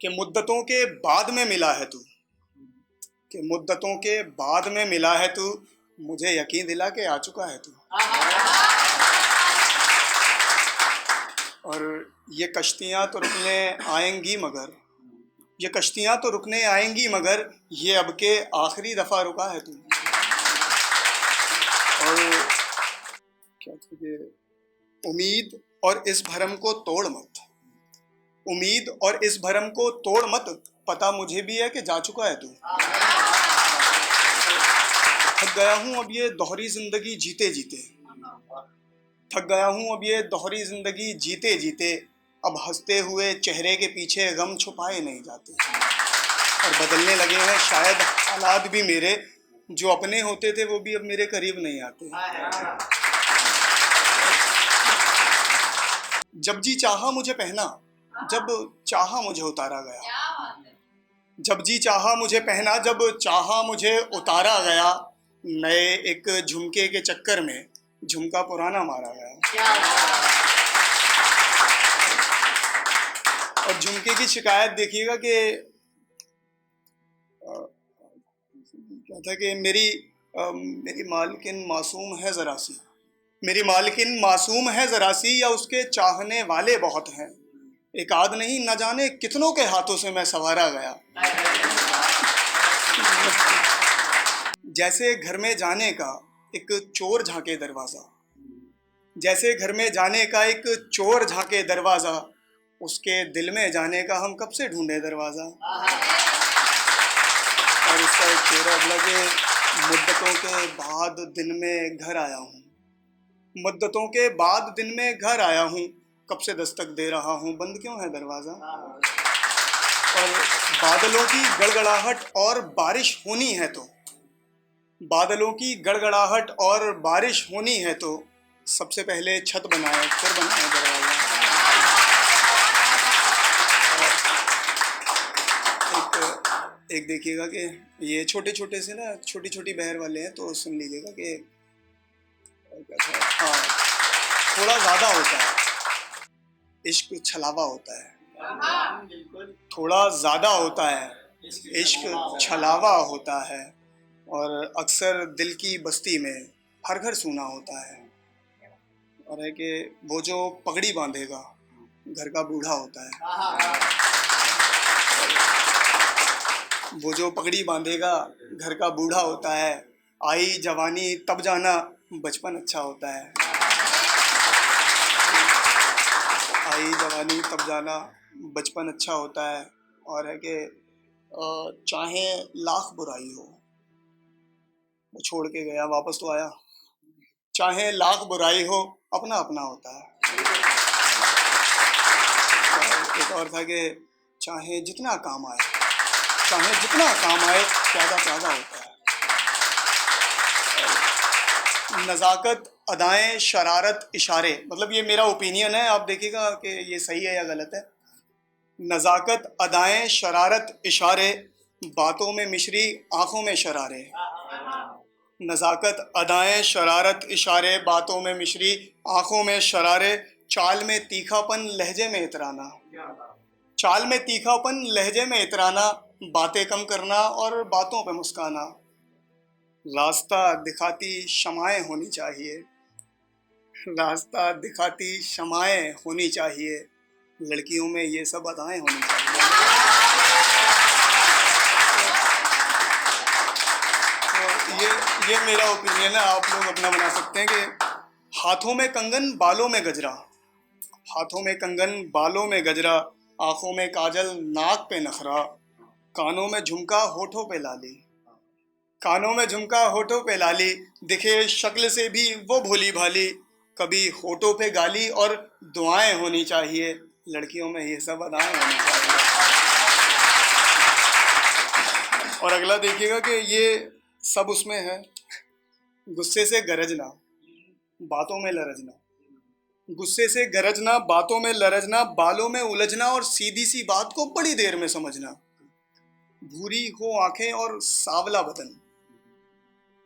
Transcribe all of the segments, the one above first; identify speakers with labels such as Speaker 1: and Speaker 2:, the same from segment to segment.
Speaker 1: कि मुद्दतों के बाद में मिला है तू, कि मुद्दतों के बाद में मिला है तू, मुझे यकीन दिला के आ चुका है तू। और ये कश्तियाँ तो रुकने आएंगी मगर, ये कश्तियाँ तो रुकने आएंगी मगर, ये अब के आखिरी दफ़ा रुका है तू। और क्या था ये, उम्मीद और इस भरम को तोड़ मत, उम्मीद और इस भरम को तोड़ मत, पता मुझे भी है कि जा चुका है तू। थक गया हूँ अब ये दोहरी जिंदगी जीते जीते, थक गया हूँ अब ये दोहरी जिंदगी जीते जीते, अब हंसते हुए चेहरे के पीछे गम छुपाए नहीं जाते। और बदलने लगे हैं शायद हालात भी मेरे, जो अपने होते थे वो भी अब मेरे करीब नहीं आते। जब जी चाहा मुझे पहना, जब चाहा मुझे उतारा गया, जब जी चाहा मुझे पहना, जब चाहा मुझे उतारा गया, नए एक झुमके के चक्कर में झुमका पुराना मारा गया। और झुमके की शिकायत देखिएगा कि क्या था कि मेरी मालकिन मासूम है ज़रा सी, मेरी मालकिन मासूम है ज़रा सी, या उसके चाहने वाले बहुत हैं, एक आध नहीं न जाने कितनों के हाथों से मैं संवारा गया। जैसे घर में जाने का एक चोर झांके दरवाज़ा, जैसे घर में जाने का एक चोर झांके दरवाज़ा, उसके दिल में जाने का हम कब से ढूंढे दरवाज़ा। और इसका एक शेर अगला के, मुद्दतों के बाद दिन में घर आया हूँ, मुद्दतों के बाद दिन में घर आया हूँ, कब से दस्तक दे रहा हूँ, बंद क्यों है दरवाज़ा। और बादलों की गड़गड़ाहट और बारिश होनी है तो, बादलों की गड़गड़ाहट और बारिश होनी है तो, सबसे पहले छत बनाए फिर बनाए दरवाज़ा। एक देखिएगा कि ये छोटे छोटे से ना, छोटी छोटी बहर वाले हैं, तो सुन लीजिएगा कि हाँ, थोड़ा ज़्यादा होता है इश्क छलावा होता है, थोड़ा ज़्यादा होता है इश्क छलावा होता है, और अक्सर दिल की बस्ती में हर घर सूना होता है। और है कि वो जो पगड़ी बांधेगा घर का बूढ़ा होता है, वो जो पगड़ी बांधेगा घर का बूढ़ा होता है, आई जवानी तब जाना बचपन अच्छा होता है, आई जवानी तब जाना बचपन अच्छा होता है। और है कि चाहे लाख बुराई हो, वो छोड़ के गया वापस तो आया, चाहे लाख बुराई हो अपना अपना होता है। और एक और था कि चाहे जितना काम आए, चाहे जितना काम आए प्यादा प्यादा होता है। नज़ाकत अदाएं शरारत इशारे, मतलब ये मेरा ओपिनियन है, आप देखिएगा कि ये सही है या गलत है। नज़ाकत अदाएं शरारत इशारे, बातों में मिश्री आंखों में शरारे, नज़ाकत अदाएं शरारत इशारे, बातों में मिश्री आंखों में शरारे, चाल में तीखापन लहजे में इतराना, चाल में तीखापन लहजे में इतराना, बातें कम करना और बातों पे मुस्काना, रास्ता दिखाती शमाएं होनी चाहिए, रास्ता दिखाती शमाएं होनी चाहिए, लड़कियों में ये सब अदाएं होनी चाहिए। तो ये मेरा ओपिनियन है, आप लोग अपना बना सकते हैं। कि हाथों में कंगन बालों में गजरा, हाथों में कंगन बालों में गजरा, आंखों में काजल नाक पे नखरा, कानों में झुमका होठों पे लाली, कानों में झुमका होठों पे लाली, दिखे शक्ल से भी वो भोली भाली, कभी होठों पे गाली और दुआएं होनी चाहिए, लड़कियों में ये सब अदाएं होनी चाहिए। और अगला देखिएगा कि ये सब उसमें है, गुस्से से गरजना बातों में लरजना, गुस्से से गरजना बातों में लरजना, बालों में उलझना और सीधी सी बात को बड़ी देर में समझना, भूरी हो आंखें और सावला बदन,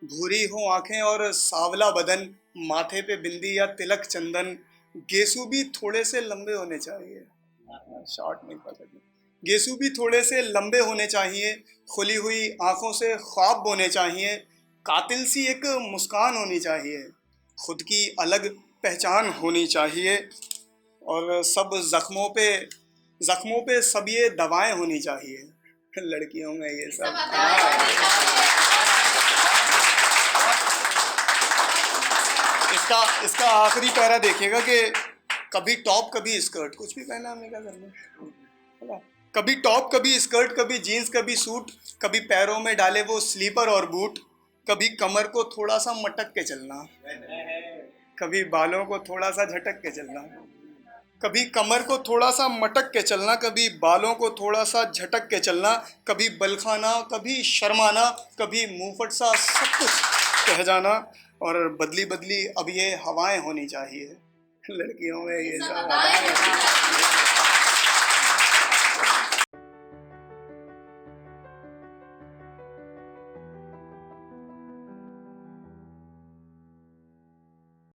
Speaker 1: भूरी हो आंखें और सावला बदन, माथे पे बिंदी या तिलक चंदन, गेसू भी थोड़े से लंबे होने चाहिए, शॉर्ट नहीं पकड़ने, गेसू भी थोड़े से लंबे होने चाहिए, खुली हुई आंखों से ख्वाब बोने चाहिए, कातिल सी एक मुस्कान होनी चाहिए, खुद की अलग पहचान होनी चाहिए, और जख्मों पे सब ये दवाएं होनी चाहिए। लड़कियों में ये सब। इसका आखिरी पैरा देखिएगा कि कभी टॉप कभी स्कर्ट, कुछ भी पहना हमने क्या करना, कभी टॉप कभी स्कर्ट, कभी जीन्स कभी सूट, कभी पैरों में डाले वो स्लीपर और बूट, कभी कमर को थोड़ा सा मटक के चलना, कभी बालों को थोड़ा सा झटक के चलना, कभी कमर को थोड़ा सा मटक के चलना, कभी बालों को थोड़ा सा झटक के चलना, कभी बलखाना, कभी शर्माना, कभी मुंहफट सा सब कुछ कह जाना, और बदली बदली अब ये हवाएं होनी चाहिए। लड़कियों में ये सब हवाएं।